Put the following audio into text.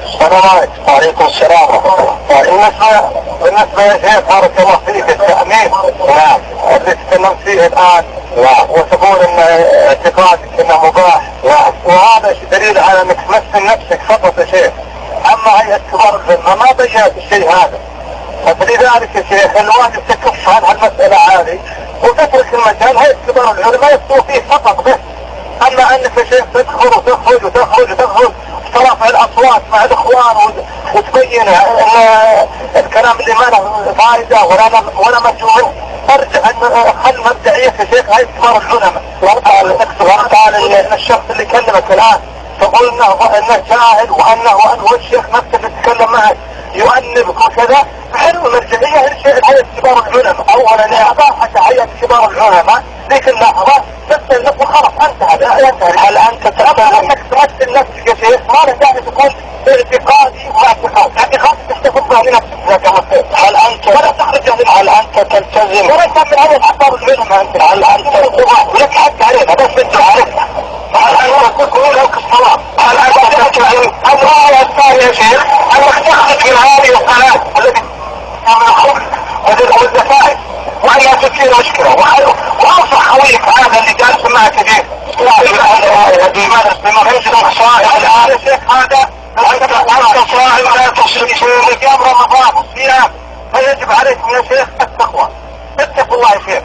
السلام عليكم. وعليكم السلام. بالنسبة يا شيخ بارك الله فيك، التأمين نعم اللي تتكلم فيه الآن نعم وتقول ان اعتقادك انه مباح نعم، وهذا دليل على انك تمثل نفسك فقط يا شيخ. اما هيئة كبار العلماء ما بينت الشيء هذا، فلذلك يا شيخ الواجب تكف عن هالمسألة هذه وتترك المجال هيئة كبار العلماء يفتوا فيه فقط بس. اما انك يا شيخ تدخل وتخرج وتخرج وتخرج ترفع الاصوات مع الاخوان وتبين ان الكلام اللي ما له فائده ولا مجهول، ارجع خل مبدئيه يا شيخ هاي كبار العلماء. وقال ان الشخص اللي كلمك الان تقول انه جاهل وانه هو الشيخ نفسه اللي تكلم معك يؤنبك وكذا، حلو المرجعيه هيئه كبار العلماء. اولا اباحت هيئه كبار العلماء ذيك اللحظه تمثل نفسك خلاص انتهى. هل انت تمثل نفسك يا شيخ ما له داعي تقول اعتقادي واعتقادي تحتفظ به لنفسك. هل انت ولا تخرج هل انت تلتزم ولا من هذا كبار العلماء انت هل انت لك حق علينا بس انت عارفها. هل انت تقول لك الصواب؟ هل انت تلتزم الروايه الثانيه يا شيخ انك تخرج من هذه الصلاه التي من الخبز والزفائف وألا تصير مشكلة. وأنصح خويك هذا اللي جالس معك فيه بما يجب الصائم الآن يا شيخ هذا أنت صائم لا تصير أيام رمضان الصيام، فيجب عليكم يا شيخ التقوى. اتقوا الله يا شيخ.